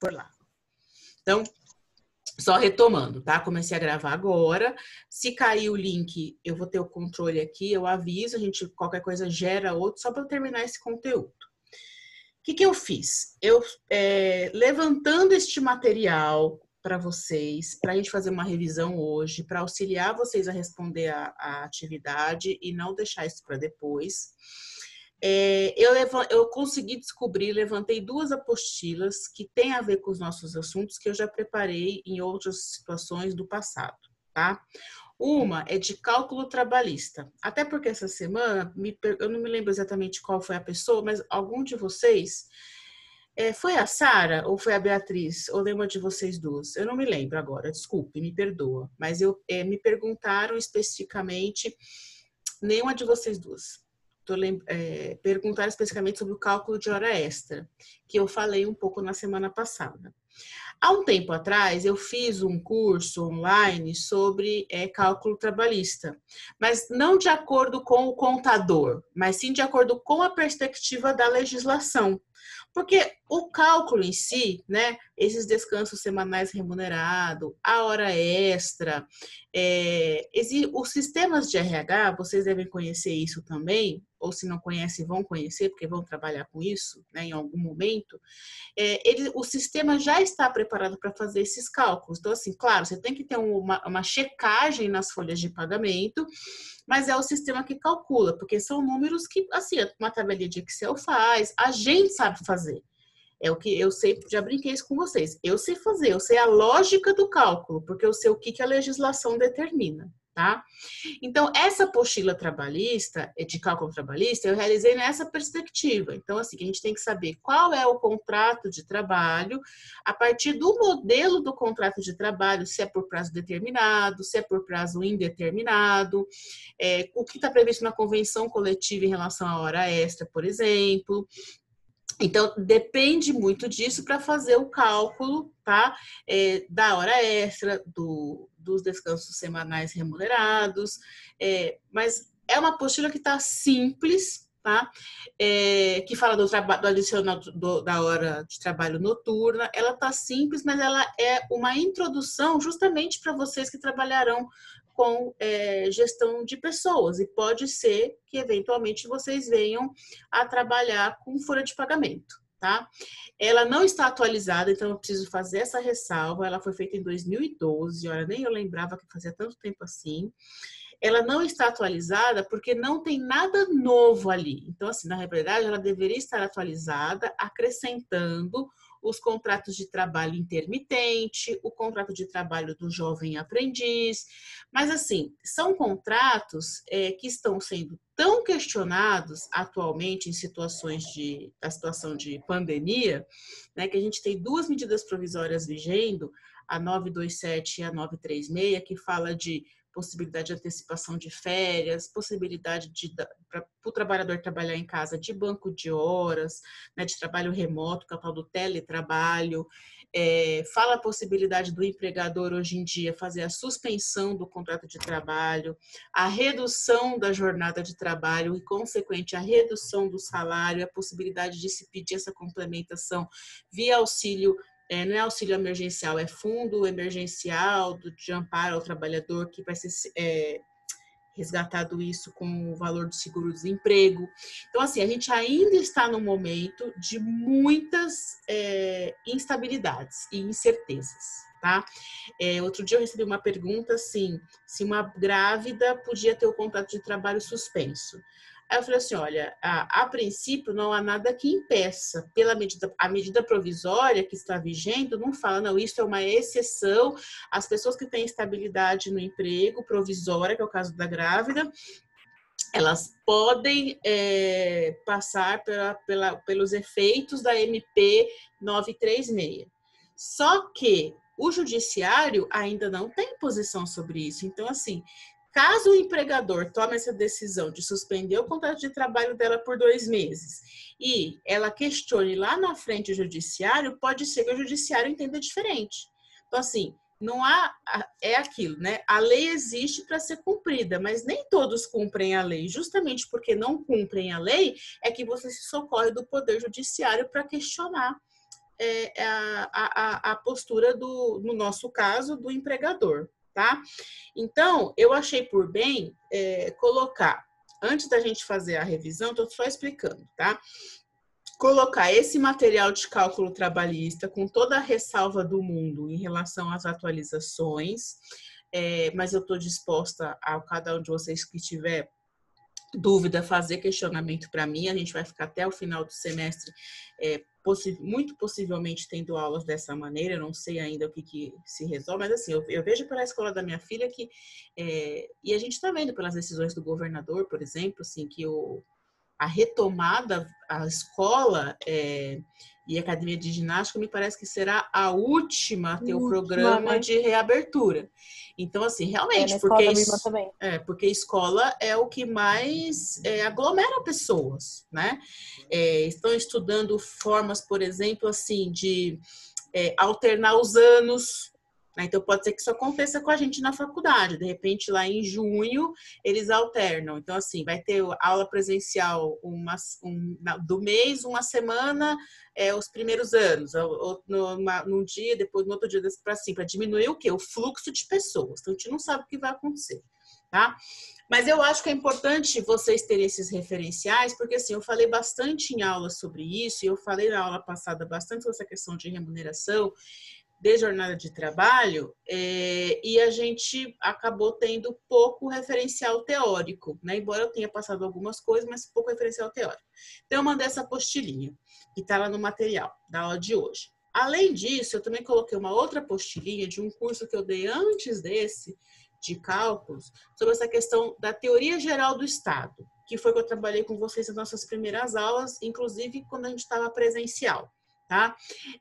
por lá. Então, só retomando, tá? Comecei a gravar agora. Se cair o link, eu vou ter o controle aqui, eu aviso, a gente, qualquer coisa, gera outro, só para eu terminar esse conteúdo. O que eu fiz? Levantando este material para vocês, para a gente fazer uma revisão hoje, para auxiliar vocês a responder a atividade e não deixar isso para depois. Eu consegui descobrir, levantei 2 apostilas que têm a ver com os nossos assuntos que eu já preparei em outras situações do passado, tá? Uma é de cálculo trabalhista, até porque essa semana, eu não me lembro exatamente qual foi a pessoa, mas algum de vocês, foi a Sara ou foi a Beatriz, ou nenhuma de vocês duas? Eu não me lembro agora, desculpe, me perdoa, mas me perguntaram especificamente, nenhuma de vocês duas. Perguntaram especificamente sobre o cálculo de hora extra, que eu falei um pouco na semana passada. Há um tempo atrás, eu fiz um curso online sobre cálculo trabalhista, mas não de acordo com o contador, mas sim de acordo com a perspectiva da legislação. Porque o cálculo em si, né, esses descansos semanais remunerados, a hora extra, os sistemas de RH, vocês devem conhecer isso também, ou se não conhecem, vão conhecer, porque vão trabalhar com isso, né, em algum momento. O sistema já está preparado para fazer esses cálculos. Então, assim, claro, você tem que ter uma checagem nas folhas de pagamento, mas é o sistema que calcula, porque são números que, assim, uma tabelinha de Excel faz, a gente sabe fazer. É o que eu sei, já brinquei isso com vocês. Eu sei fazer, eu sei a lógica do cálculo, porque eu sei o que a legislação determina, tá? Então, essa apostila trabalhista, de cálculo trabalhista, eu realizei nessa perspectiva. Então, assim, a gente tem que saber qual é o contrato de trabalho, a partir do modelo do contrato de trabalho, se é por prazo determinado, se é por prazo indeterminado, o que está previsto na convenção coletiva em relação à hora extra, por exemplo. Então, depende muito disso para fazer o cálculo, tá? Da hora extra, dos descansos semanais remunerados, mas é uma apostila que está simples, tá? Que fala do adicional da hora de trabalho noturna. Ela está simples, mas ela é uma introdução justamente para vocês que trabalharão com gestão de pessoas, e pode ser que eventualmente vocês venham a trabalhar com folha de pagamento, tá? Ela não está atualizada, então eu preciso fazer essa ressalva. Ela foi feita em 2012, olha, nem eu lembrava que fazia tanto tempo assim. Ela não está atualizada porque não tem nada novo ali. Então, assim, na verdade, ela deveria estar atualizada, acrescentando os contratos de trabalho intermitente, o contrato de trabalho do jovem aprendiz. Mas, assim, são contratos que estão sendo tão questionados atualmente em da situação de pandemia, né, que a gente tem 2 medidas provisórias vigendo, a 927 e a 936, que fala de possibilidade de antecipação de férias, possibilidade para o trabalhador trabalhar em casa de banco de horas, né, de trabalho remoto, que é o tal do teletrabalho. Fala a possibilidade do empregador hoje em dia fazer a suspensão do contrato de trabalho, a redução da jornada de trabalho e, consequente, a redução do salário, a possibilidade de se pedir essa complementação via auxílio. Não é auxílio emergencial, é fundo emergencial de amparo ao trabalhador, que vai ser resgatado isso com o valor do seguro-desemprego. Então, assim, a gente ainda está num momento de muitas instabilidades e incertezas, tá? Outro dia eu recebi uma pergunta, assim, se uma grávida podia ter o contrato de trabalho suspenso. Aí eu falei assim, olha, a princípio não há nada que impeça, a medida provisória que está vigente não fala, não, isso é uma exceção, as pessoas que têm estabilidade no emprego provisória, que é o caso da grávida, elas podem passar pelos efeitos da MP 936. Só que o judiciário ainda não tem posição sobre isso, então, assim, caso o empregador tome essa decisão de suspender o contrato de trabalho dela por 2 meses e ela questione lá na frente o judiciário, pode ser que o judiciário entenda diferente. Então, assim, não há, é aquilo, né? A lei existe para ser cumprida, mas nem todos cumprem a lei. Justamente porque não cumprem a lei é que você se socorre do poder judiciário para questionar a postura no nosso caso, do empregador, tá? Então, eu achei por bem colocar, antes da gente fazer a revisão, estou só explicando, tá? Colocar esse material de cálculo trabalhista com toda a ressalva do mundo em relação às atualizações, mas eu estou disposta a cada um de vocês que tiver dúvida fazer questionamento para mim. A gente vai ficar até o final do semestre, muito possivelmente tendo aulas dessa maneira. Eu não sei ainda o que se resolve, mas assim, eu vejo pela escola da minha filha que, e a gente está vendo pelas decisões do governador, por exemplo, assim, que a retomada, a escola e a academia de ginástica me parece que será a última a ter o programa, né, de reabertura. Então, assim, realmente, porque escola é o que mais aglomera pessoas, né? Estão estudando formas, por exemplo, assim, de alternar os anos. Então, pode ser que isso aconteça com a gente na faculdade. De repente, lá em junho, eles alternam. Então, assim, vai ter aula presencial do mês, uma semana, os primeiros anos. Num dia, depois no outro dia, para diminuir o quê? O fluxo de pessoas. Então, a gente não sabe o que vai acontecer, tá? Mas eu acho que é importante vocês terem esses referenciais, porque, assim, eu falei bastante em aula sobre isso, e eu falei na aula passada bastante sobre essa questão de remuneração, de jornada de trabalho, e a gente acabou tendo pouco referencial teórico, né? Embora eu tenha passado algumas coisas, mas pouco referencial teórico. Então, eu mandei essa apostilinha, que está lá no material da aula de hoje. Além disso, eu também coloquei uma outra apostilinha de um curso que eu dei antes desse, de cálculos, sobre essa questão da teoria geral do Estado, que foi que eu trabalhei com vocês nas nossas primeiras aulas, inclusive quando a gente estava presencial. Tá?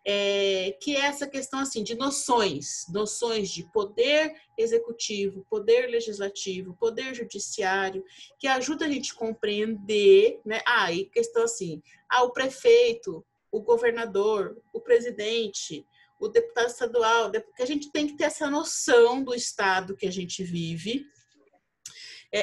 Que é essa questão assim de noções de poder executivo, poder legislativo, poder judiciário, que ajuda a gente a compreender, né? E questão assim, o prefeito, o governador, o presidente, o deputado estadual, que a gente tem que ter essa noção do estado que a gente vive,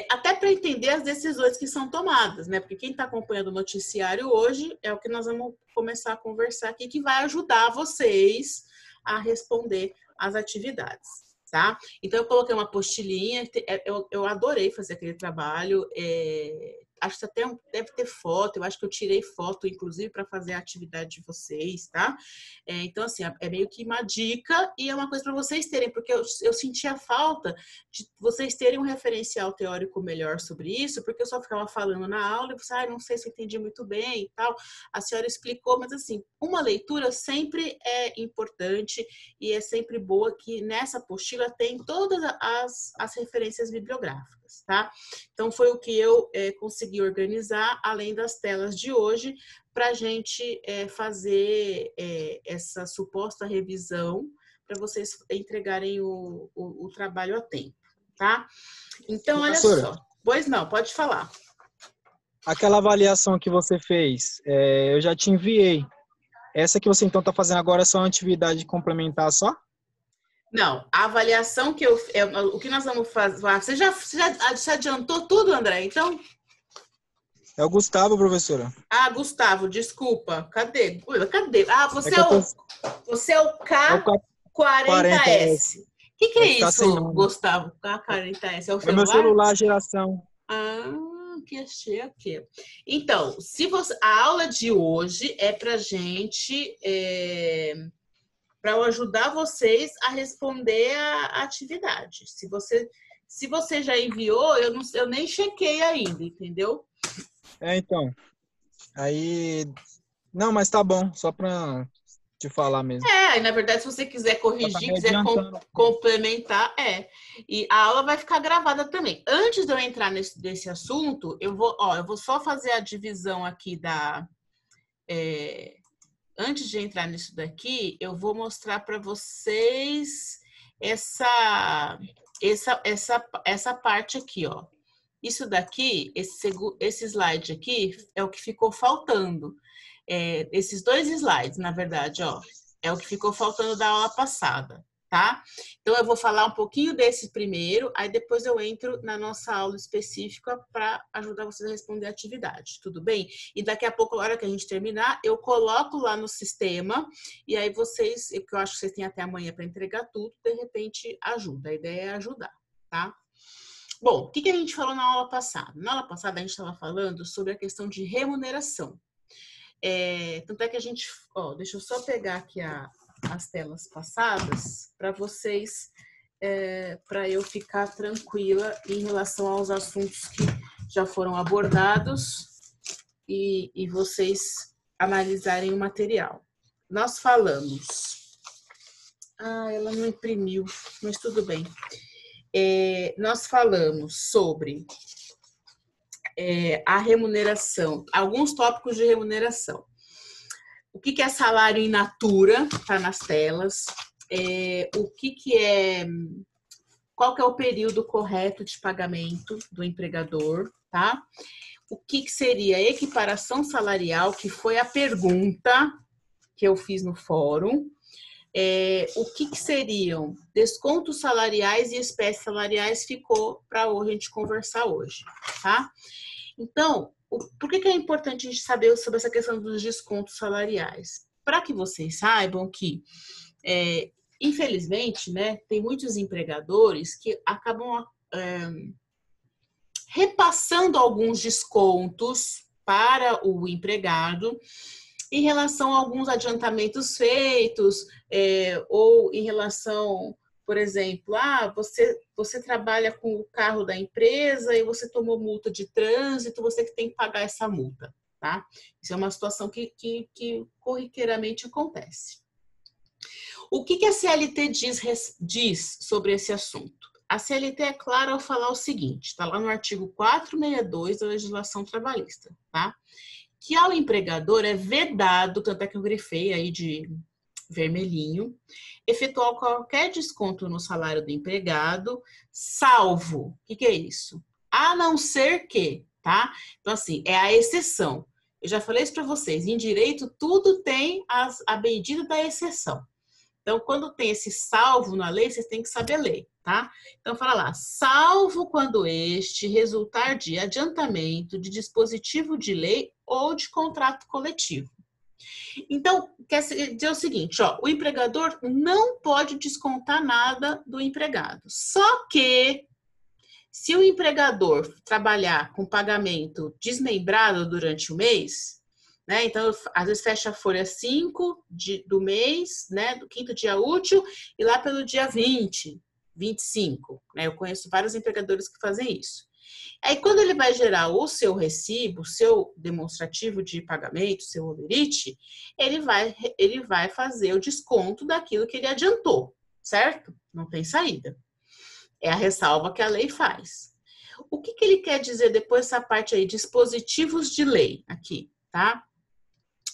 até para entender as decisões que são tomadas, né? Porque quem está acompanhando o noticiário hoje é o que nós vamos começar a conversar aqui, que vai ajudar vocês a responder às atividades, tá? Então, eu coloquei uma apostilinha, eu adorei fazer aquele trabalho, acho que até deve ter foto, eu acho que eu tirei foto, inclusive, para fazer a atividade de vocês, tá? Então, assim, é meio que uma dica e é uma coisa para vocês terem, porque eu senti a falta de vocês terem um referencial teórico melhor sobre isso, porque eu só ficava falando na aula e você, não sei se eu entendi muito bem e tal. A senhora explicou, mas, assim, uma leitura sempre é importante e é sempre boa que nessa apostila tem todas as referências bibliográficas, tá? Então, foi o que eu consegui organizar, além das telas de hoje, para a gente fazer essa suposta revisão, para vocês entregarem o trabalho a tempo, tá? Então, professora, olha só. Pois não, pode falar. Aquela avaliação que você fez, eu já te enviei. Essa que você então está fazendo agora é só uma atividade complementar só? Não, a avaliação que o que nós vamos fazer... Você já adiantou tudo, André? Então... É o Gustavo, professora. Gustavo, desculpa. Cadê? Você é o K40S. O que é tá isso, Gustavo? K40S é o celular? É meu celular geração. Que achei aqui. Então, a aula de hoje é pra gente... para eu ajudar vocês a responder a atividade. Se você já enviou, eu nem chequei ainda, entendeu? Então. Aí... Não, mas tá bom, só para te falar mesmo. Na verdade, se você quiser corrigir, quiser complementar, E a aula vai ficar gravada também. Antes de eu entrar nesse assunto, eu vou só fazer a divisão aqui antes de entrar nisso daqui, eu vou mostrar para vocês essa parte aqui, ó. Isso daqui, esse slide aqui, é o que ficou faltando. Esses 2 slides, na verdade, ó, é o que ficou faltando da aula passada, tá? Então, eu vou falar um pouquinho desse primeiro, aí depois eu entro na nossa aula específica para ajudar vocês a responder a atividade, tudo bem? E daqui a pouco, a hora que a gente terminar, eu coloco lá no sistema, e aí vocês, que eu acho que vocês têm até amanhã para entregar tudo, de repente ajuda, a ideia é ajudar, tá? Bom, o que a gente falou na aula passada? Na aula passada, a gente estava falando sobre a questão de remuneração. Tanto é que a gente... deixa eu só pegar aqui as telas passadas para vocês, para eu ficar tranquila em relação aos assuntos que já foram abordados e vocês analisarem o material. Nós falamos... ela não imprimiu, mas tudo bem. Nós falamos sobre a remuneração, alguns tópicos de remuneração. O que é salário in natura, tá nas telas. Qual que é o período correto de pagamento do empregador, tá? O que seria equiparação salarial, que foi a pergunta que eu fiz no fórum. O que seriam descontos salariais e espécies salariais ficou para a gente conversar hoje, tá? Então, por que é importante a gente saber sobre essa questão dos descontos salariais? Para que vocês saibam que, infelizmente, né, tem muitos empregadores que acabam repassando alguns descontos para o empregado em relação a alguns adiantamentos feitos, ou em relação, por exemplo, você trabalha com o carro da empresa e você tomou multa de trânsito, você que tem que pagar essa multa, tá? Isso é uma situação que corriqueiramente acontece. O que a CLT diz sobre esse assunto? A CLT é clara ao falar o seguinte, está lá no artigo 462 da legislação trabalhista, tá? Que ao empregador é vedado, tanto é que eu grifei aí de vermelhinho, efetuar qualquer desconto no salário do empregado, salvo, o que é isso? A não ser que, tá? Então, assim, é a exceção. Eu já falei isso para vocês, em direito tudo tem a medida da exceção. Então, quando tem esse salvo na lei, vocês têm que saber ler, tá? Então, fala lá, salvo quando este resultar de adiantamento de dispositivo de lei ou de contrato coletivo. Então, quer dizer o seguinte, o empregador não pode descontar nada do empregado. Só que, se o empregador trabalhar com pagamento desmembrado durante o mês, né? Então, às vezes fecha a folha 5 do mês, né? Do 5º dia útil, e lá pelo dia 20, 25, né? Eu conheço vários empregadores que fazem isso. Aí, quando ele vai gerar o seu recibo, o seu demonstrativo de pagamento, seu overite, ele vai fazer o desconto daquilo que ele adiantou, certo? Não tem saída. É a ressalva que a lei faz. O que ele quer dizer depois dessa parte aí? Dispositivos de lei, aqui, tá?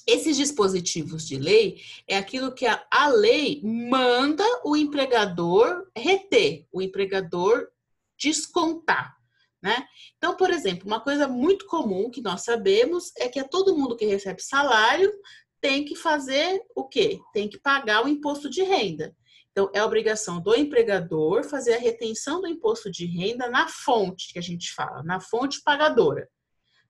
Esses dispositivos de lei é aquilo que a lei manda o empregador reter, o empregador descontar, né? Então, por exemplo, uma coisa muito comum que nós sabemos é que todo mundo que recebe salário tem que fazer o quê? Tem que pagar o imposto de renda. Então, é obrigação do empregador fazer a retenção do imposto de renda na fonte, que a gente fala, na fonte pagadora,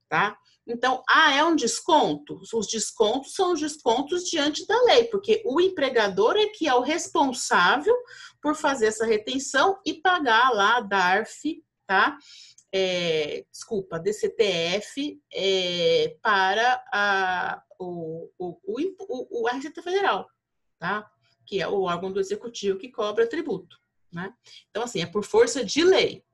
tá? Então, é um desconto? Os descontos são os descontos diante da lei, porque o empregador é que é o responsável por fazer essa retenção e pagar lá a DARF, tá? DCTF para a Receita Federal, tá? Que é o órgão do executivo que cobra tributo, né? Então, assim, é por força de lei.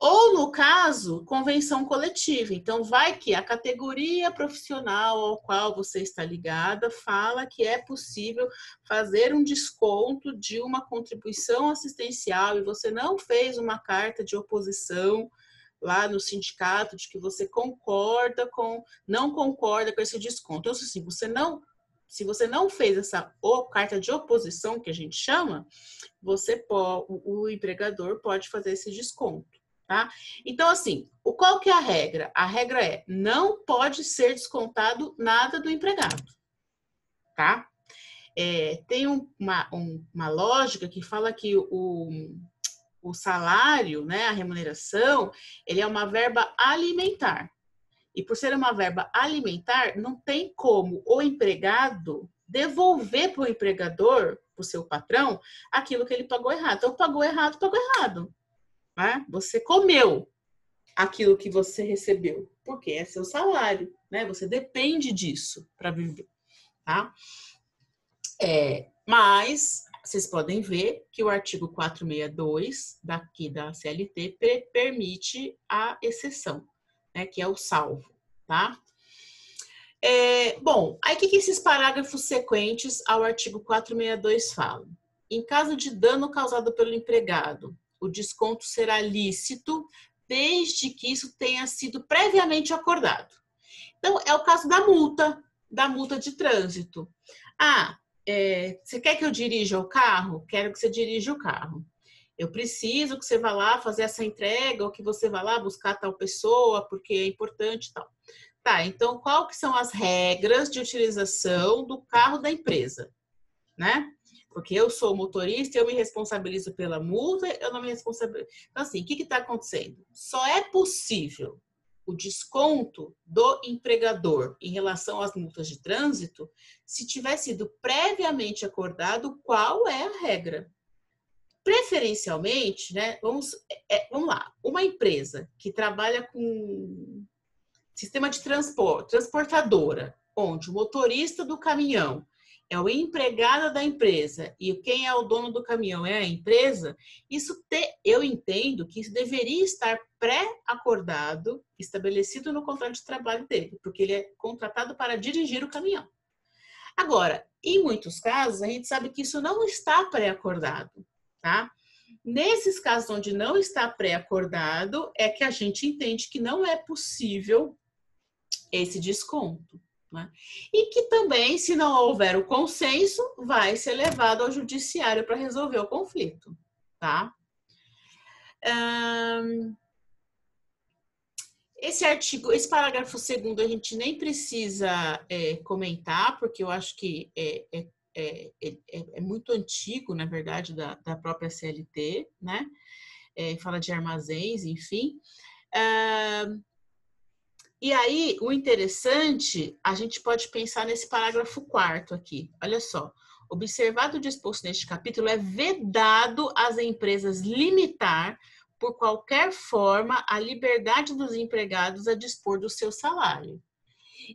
Ou, no caso, convenção coletiva. Então, vai que a categoria profissional ao qual você está ligada fala que é possível fazer um desconto de uma contribuição assistencial e você não fez uma carta de oposição lá no sindicato de que você não concorda com esse desconto. Então, assim, se você não fez essa carta de oposição, que a gente chama, o empregador pode fazer esse desconto. Tá? Então, assim, qual que é a regra? A regra é, não pode ser descontado nada do empregado, tá? Tem uma lógica que fala que o salário, né, a remuneração, ele é uma verba alimentar. E por ser uma verba alimentar, não tem como o empregado devolver para o empregador, para o seu patrão, aquilo que ele pagou errado. Então, pagou errado. Né? Você comeu aquilo que você recebeu, porque é seu salário, né? Você depende disso para viver, tá? Mas vocês podem ver que o artigo 462 daqui da CLT permite a exceção, né? Que é o salvo, tá? Bom, aí o que esses parágrafos sequentes ao artigo 462 falam? Em caso de dano causado pelo empregado, o desconto será lícito desde que isso tenha sido previamente acordado. Então, é o caso da multa de trânsito. Você quer que eu dirija o carro? Quero que você dirija o carro. Eu preciso que você vá lá fazer essa entrega, ou que você vá lá buscar tal pessoa, porque é importante e tal. Tá, então, qual que são as regras de utilização do carro da empresa? Né? Porque eu sou motorista, eu me responsabilizo pela multa, eu não me responsabilizo. Então, assim, o que está acontecendo? Só é possível o desconto do empregador em relação às multas de trânsito se tiver sido previamente acordado qual é a regra. Preferencialmente, né? Vamos lá, uma empresa que trabalha com sistema de transporte, transportadora, onde o motorista do caminhão é o empregado da empresa e quem é o dono do caminhão é a empresa, eu entendo que isso deveria estar pré-acordado, estabelecido no contrato de trabalho dele, porque ele é contratado para dirigir o caminhão. Agora, em muitos casos, a gente sabe que isso não está pré-acordado, tá? Nesses casos onde não está pré-acordado, é que a gente entende que não é possível esse desconto. Né? E que também, se não houver o consenso, vai ser levado ao judiciário para resolver o conflito, tá? Esse parágrafo 2º a gente nem precisa comentar, porque eu acho que é muito antigo, na verdade, da própria CLT, né? Fala de armazéns, enfim. E aí, o interessante, a gente pode pensar nesse parágrafo 4º aqui. Olha só. Observado o disposto neste capítulo, é vedado às empresas limitar, por qualquer forma, a liberdade dos empregados a dispor do seu salário.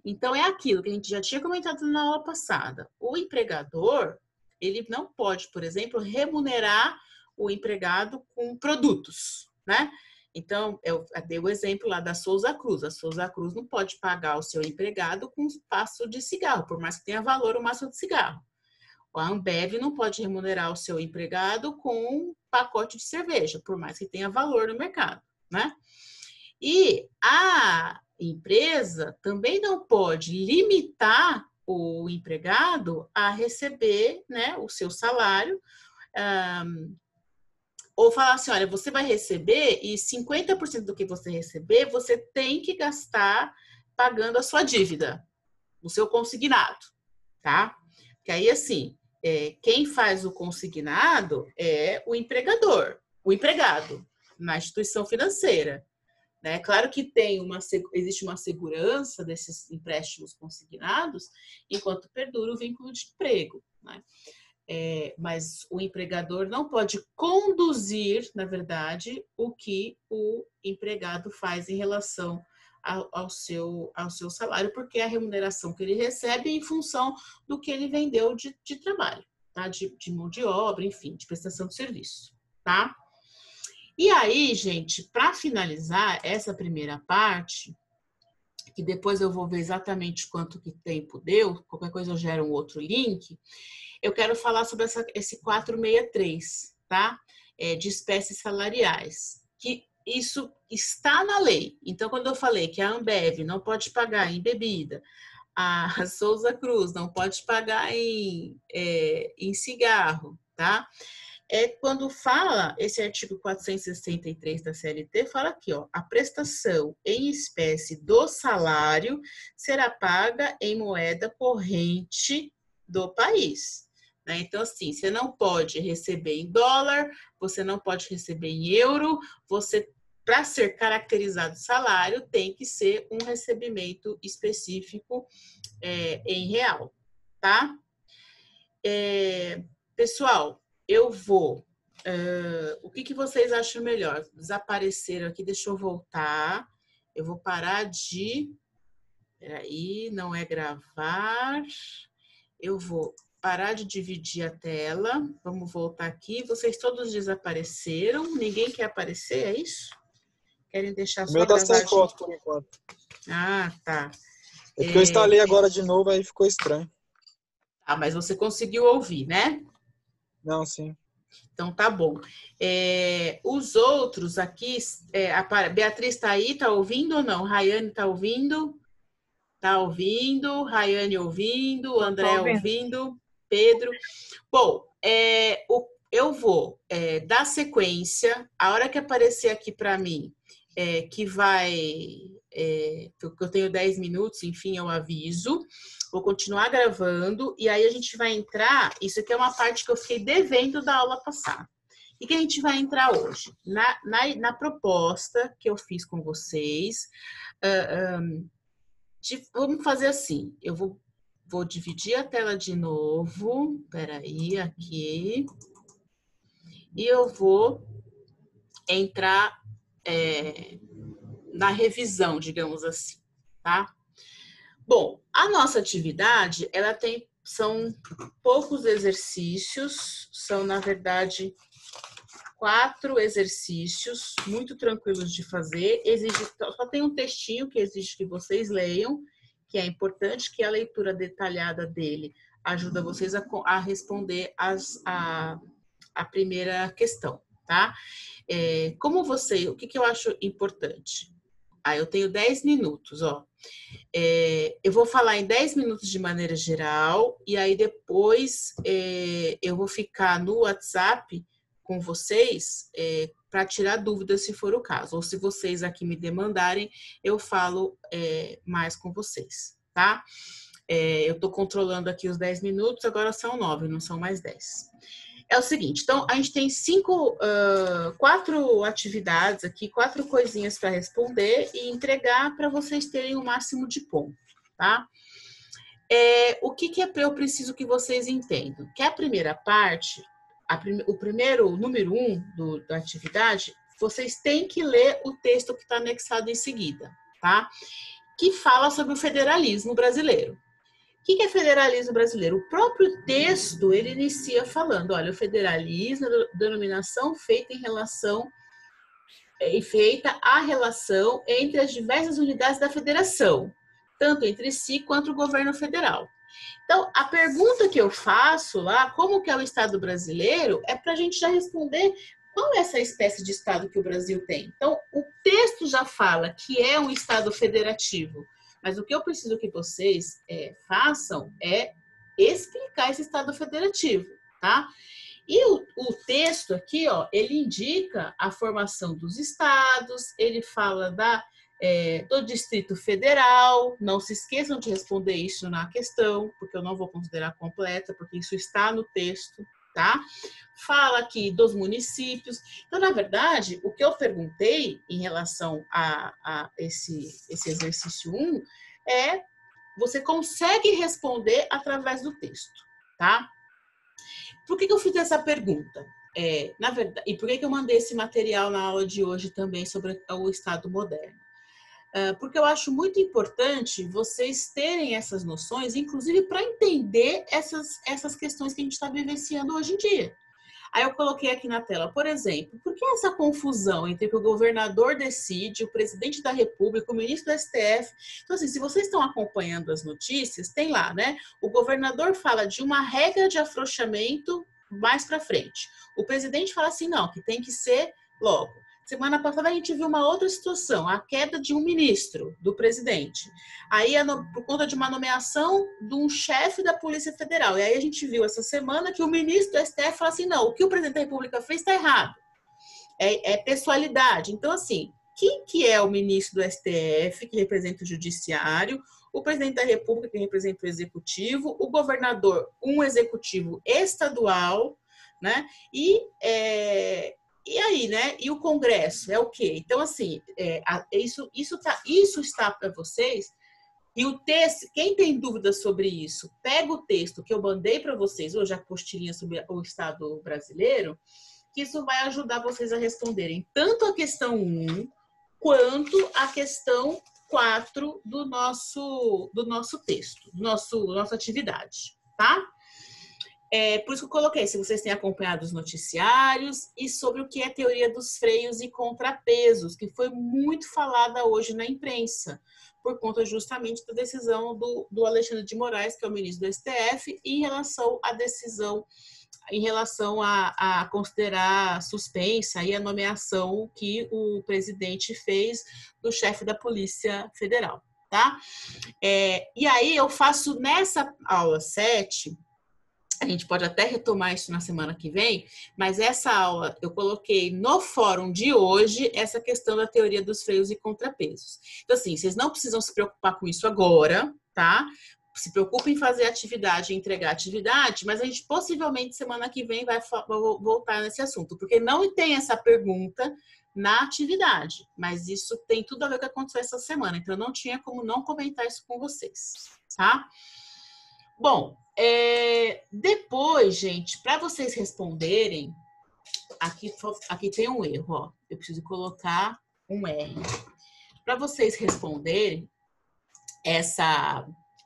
Então, é aquilo que a gente já tinha comentado na aula passada. O empregador, ele não pode, por exemplo, remunerar o empregado com produtos, né? Então, eu dei o exemplo lá da Souza Cruz. A Souza Cruz não pode pagar o seu empregado com um maço de cigarro, por mais que tenha valor o maço de cigarro. A Ambev não pode remunerar o seu empregado com um pacote de cerveja, por mais que tenha valor no mercado, né? E a empresa também não pode limitar o empregado a receber, né, o seu salário, ou falar assim, olha, você vai receber e 50% do que você receber, você tem que gastar pagando a sua dívida, o seu consignado, tá? Que aí, assim, quem faz o consignado é o empregador, o empregado, na instituição financeira. Né? Claro que existe uma segurança desses empréstimos consignados enquanto perdura o vínculo de emprego, né? Mas o empregador não pode conduzir, na verdade, o que o empregado faz em relação ao seu salário, porque a remuneração que ele recebe é em função do que ele vendeu de trabalho, tá? De mão de obra, enfim, de prestação de serviço, tá? E aí, gente, para finalizar essa primeira parte, que depois eu vou ver exatamente quanto que tempo deu, qualquer coisa eu gero um outro link, eu quero falar sobre esse 463, tá? De espécies salariais, que isso está na lei. Então, quando eu falei que a Ambev não pode pagar em bebida, a Souza Cruz não pode pagar em cigarro, tá? Quando fala, esse artigo 463 da CLT, fala aqui, ó, a prestação em espécie do salário será paga em moeda corrente do país. né? Então, assim, você não pode receber em dólar, você não pode receber em euro, você, para ser caracterizado salário, tem que ser um recebimento específico em real, tá? Pessoal, eu vou... o que vocês acham melhor? Desapareceram aqui, deixa eu voltar. Eu vou parar de... Peraí, não é gravar. Eu vou parar de dividir a tela. Vamos voltar aqui. Vocês todos desapareceram. Ninguém quer aparecer, é isso? Querem deixar O só meu tá sem gravadinho? foto por enquanto. Ah, tá. É porque eu instalei agora de novo, aí ficou estranho. Ah, mas você conseguiu ouvir, né? Não, sim. Então, tá bom. Os outros aqui, a Beatriz está aí, tá ouvindo ou não? Rayane tá ouvindo? Tá ouvindo? Rayane ouvindo? André ouvindo? Pedro? Bom, eu vou dar sequência. A hora que aparecer aqui para mim, que eu tenho 10 minutos, enfim, eu aviso. Vou continuar gravando e aí a gente vai entrar. Isso aqui é uma parte que eu fiquei devendo da aula passada. E que a gente vai entrar hoje? Na proposta que eu fiz com vocês. Vamos fazer assim. Eu vou dividir a tela de novo. Peraí, aqui. E eu vou entrar na revisão, digamos assim, tá? Bom, a nossa atividade, são poucos exercícios, são, na verdade, 4 exercícios muito tranquilos de fazer. Só tem um textinho que exige que vocês leiam, que é importante, que a leitura detalhada dele ajuda vocês a responder a primeira questão, tá? O que eu acho importante? Eu tenho 10 minutos, ó. Eu vou falar em 10 minutos de maneira geral, e aí depois eu vou ficar no WhatsApp com vocês para tirar dúvidas, se for o caso. Ou se vocês aqui me demandarem, eu falo mais com vocês, tá? Eu estou controlando aqui os 10 minutos, agora são 9, não são mais 10. É o seguinte, então, a gente tem 4 atividades aqui, 4 coisinhas para responder e entregar para vocês terem o máximo de ponto, tá? O que eu preciso que vocês entendam? Que a primeira parte, o número 1 da atividade, vocês têm que ler o texto que está anexado em seguida, tá? Que fala sobre o federalismo brasileiro. O que é federalismo brasileiro? O próprio texto, ele inicia falando, olha, o federalismo é a denominação feita a relação entre as diversas unidades da federação, tanto entre si quanto o governo federal. Então, a pergunta que eu faço lá, como que é o Estado brasileiro, é para a gente já responder qual é essa espécie de Estado que o Brasil tem. Então, o texto já fala que é um Estado federativo, mas o que eu preciso que vocês façam é explicar esse Estado federativo, tá? E o texto aqui, ó, ele indica a formação dos estados, ele fala do Distrito Federal. Não se esqueçam de responder isso na questão, porque eu não vou considerar completa, porque isso está no texto, tá? Fala aqui dos municípios. Então, na verdade, o que eu perguntei em relação a esse exercício 1 você consegue responder através do texto, tá? Por que eu fiz essa pergunta? Na verdade, e por que eu mandei esse material na aula de hoje também sobre o Estado moderno? Porque eu acho muito importante vocês terem essas noções, inclusive para entender essas questões que a gente está vivenciando hoje em dia. Aí eu coloquei aqui na tela, por exemplo, por que essa confusão entre que o governador decide, o presidente da República, o ministro do STF? Então, assim, se vocês estão acompanhando as notícias, tem lá, né? O governador fala de uma regra de afrouxamento mais para frente. O presidente fala assim, não, que tem que ser logo. Semana passada a gente viu uma outra situação, a queda de um ministro, do presidente. Aí, por conta de uma nomeação de um chefe da Polícia Federal. E aí a gente viu essa semana que o ministro do STF fala assim, não, o que o presidente da República fez está errado. É pessoalidade. Então, assim, quem que é o ministro do STF, que representa o judiciário? o presidente da República, que representa o executivo, o governador, um executivo estadual, né? E aí, né? E o Congresso é o quê? Então, assim, isso está para vocês. E o texto, quem tem dúvidas sobre isso, pega o texto que eu mandei para vocês, hoje a apostilinha sobre o Estado brasileiro, que isso vai ajudar vocês a responderem tanto a questão 1 quanto a questão 4 do nosso texto, nossa atividade, tá? Por isso que eu coloquei, se vocês têm acompanhado os noticiários e sobre o que é a teoria dos freios e contrapesos, que foi muito falada hoje na imprensa, por conta justamente da decisão do Alexandre de Moraes, que é o ministro do STF, em relação à decisão, em relação a considerar suspensa aí a nomeação que o presidente fez do chefe da Polícia Federal, tá? E aí eu faço nessa aula 7, a gente pode até retomar isso na semana que vem, mas essa aula eu coloquei no fórum de hoje essa questão da teoria dos freios e contrapesos. Então, assim, vocês não precisam se preocupar com isso agora, tá? Se preocupem em fazer atividade e entregar atividade, mas a gente possivelmente semana que vem vai voltar nesse assunto, porque não tem essa pergunta na atividade, mas isso tem tudo a ver com o que aconteceu essa semana, então eu não tinha como não comentar isso com vocês, tá? Bom, depois, gente, para vocês responderem, aqui tem um erro, ó. Eu preciso colocar um R. Para vocês responderem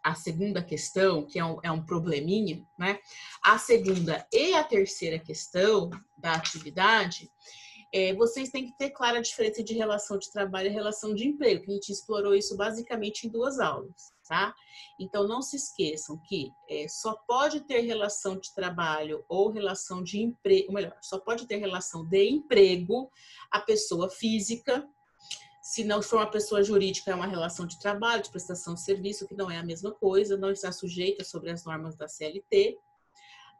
a segunda questão, que é um probleminha, né? A segunda e a terceira questão da atividade, vocês têm que ter clara a diferença de relação de trabalho e relação de emprego, que a gente explorou isso basicamente em 2 aulas, tá? Então, não se esqueçam que só pode ter relação de trabalho ou relação de emprego, ou melhor, só pode ter relação de emprego a pessoa física. Se não for uma pessoa jurídica, é uma relação de trabalho, de prestação de serviço, que não é a mesma coisa, não está sujeita sobre as normas da CLT.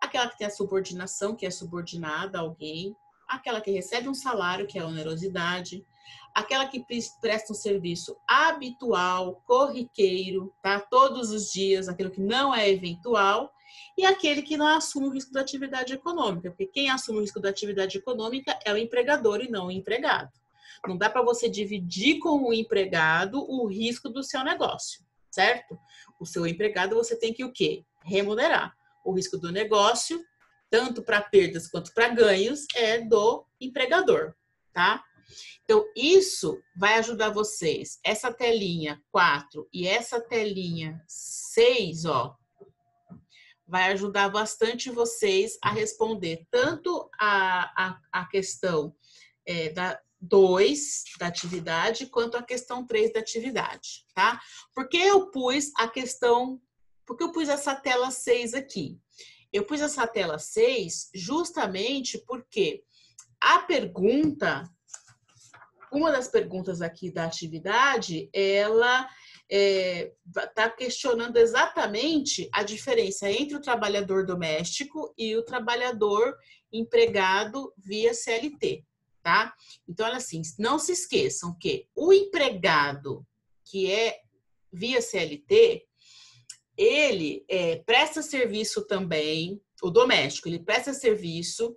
Aquela que tem a subordinação, que é subordinada a alguém. Aquela que recebe um salário, que é a onerosidade. Aquela que presta um serviço habitual, corriqueiro, tá? Todos os dias, aquilo que não é eventual. E aquele que não assume o risco da atividade econômica, porque quem assume o risco da atividade econômica é o empregador e não o empregado. Não dá para você dividir com o empregado o risco do seu negócio, certo? O seu empregado você tem que o quê? Remunerar. O risco do negócio, tanto para perdas quanto para ganhos, é do empregador, tá? Então, isso vai ajudar vocês. Essa telinha 4 e essa telinha 6, ó, vai ajudar bastante vocês a responder tanto a questão da 2 da atividade, quanto a questão 3 da atividade, tá? Por que eu pus essa tela 6 aqui? Eu pus essa tela 6 justamente porque a pergunta, uma das perguntas aqui da atividade, ela está questionando exatamente a diferença entre o trabalhador doméstico e o trabalhador empregado via CLT. Tá? Então, olha assim, não se esqueçam que o empregado que é via CLT, ele presta serviço também, o doméstico, ele presta serviço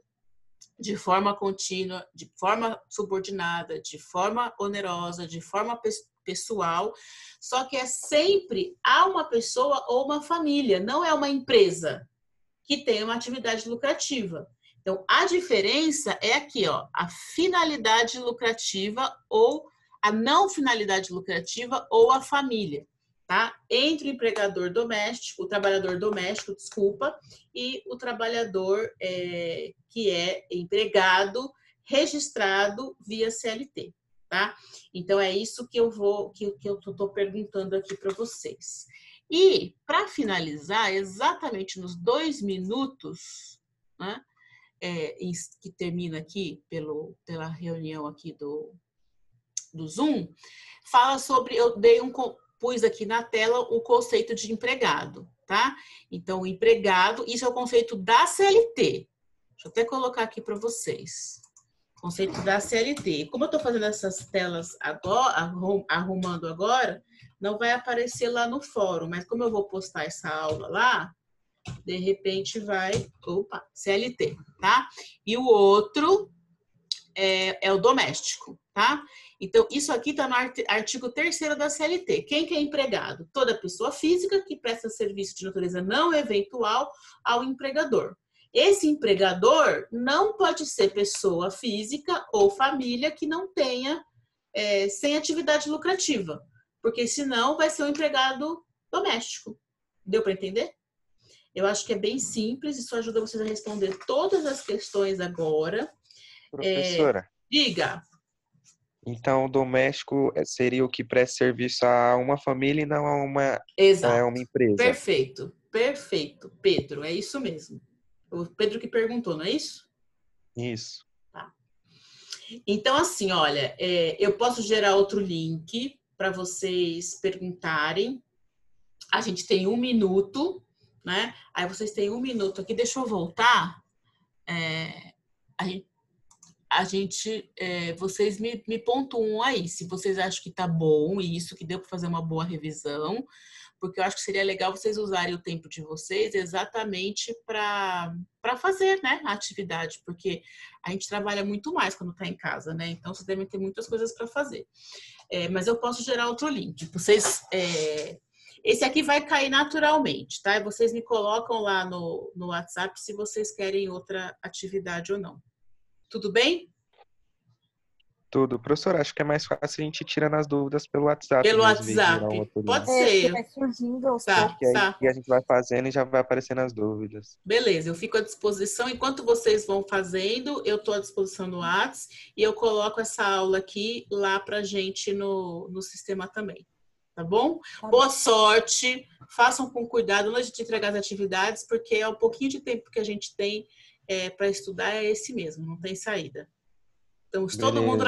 de forma contínua, de forma subordinada, de forma onerosa, de forma pessoal, só que é sempre a uma pessoa ou uma família, não é uma empresa que tem uma atividade lucrativa. Então, a diferença é aqui, ó, a finalidade lucrativa ou a não finalidade lucrativa ou a família, tá? Entre o empregador doméstico, o trabalhador doméstico, desculpa, e o trabalhador que é empregado registrado via CLT, tá? Então, é isso que eu tô perguntando aqui para vocês. E, para finalizar, exatamente nos 2 minutos, né? Que termina aqui pela reunião aqui do Zoom, fala sobre, pus aqui na tela o conceito de empregado, tá? Então, o empregado, isso é o conceito da CLT. Deixa eu até colocar aqui para vocês. Conceito da CLT. Como eu estou fazendo essas telas agora, arrumando agora, não vai aparecer lá no fórum, mas como eu vou postar essa aula lá, de repente vai... Opa, CLT, tá? E o outro é o doméstico, tá? Então, isso aqui está no artigo 3º da CLT. Quem que é empregado? Toda pessoa física que presta serviço de natureza não eventual ao empregador. Esse empregador não pode ser pessoa física ou família que não tenha, sem atividade lucrativa, porque senão vai ser um empregado doméstico. Deu para entender? Eu acho que é bem simples, isso ajuda vocês a responder todas as questões agora. Professora. Diga. Então, o doméstico seria o que presta serviço a uma família e não a uma empresa. Perfeito, perfeito, Pedro, é isso mesmo. O Pedro que perguntou, não é isso? Isso. Tá. Então, assim, olha, eu posso gerar outro link para vocês perguntarem. A gente tem 1 minuto, né? Aí vocês têm 1 minuto aqui. Deixa eu voltar. Vocês me pontuam aí, se vocês acham que tá bom isso, que deu para fazer uma boa revisão, porque eu acho que seria legal vocês usarem o tempo de vocês exatamente para fazer, né, a atividade, porque a gente trabalha muito mais quando está em casa, né? Então vocês devem ter muitas coisas para fazer. Mas eu posso gerar outro link. Vocês, esse aqui vai cair naturalmente, tá? E vocês me colocam lá no WhatsApp se vocês querem outra atividade ou não. Tudo bem? Tudo. Professor, acho que é mais fácil a gente tirando as dúvidas pelo WhatsApp. Pelo WhatsApp. Pode ser. Vai surgindo aos poucos. E a gente vai fazendo e já vai aparecendo as dúvidas. Beleza, eu fico à disposição. Enquanto vocês vão fazendo, eu estou à disposição no WhatsApp e eu coloco essa aula aqui lá pra gente no sistema também. Tá bom? Boa sorte. Façam com cuidado antes de entregar as atividades, porque é o pouquinho de tempo que a gente tem para estudar, é esse mesmo, não tem saída. Então, se todo mundo